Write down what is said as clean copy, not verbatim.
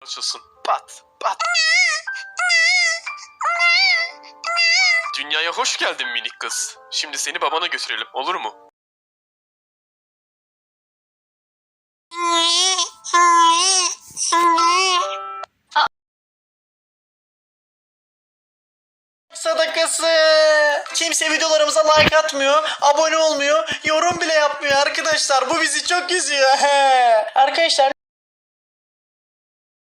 açılsın. Pat pat. Dünyaya hoş geldin minik kız. Şimdi seni babana götürelim, olur mu? Sadakası. Kimse videolarımıza like atmıyor, abone olmuyor, yorum bile yapmıyor arkadaşlar. Bu bizi çok üzüyor. Arkadaşlar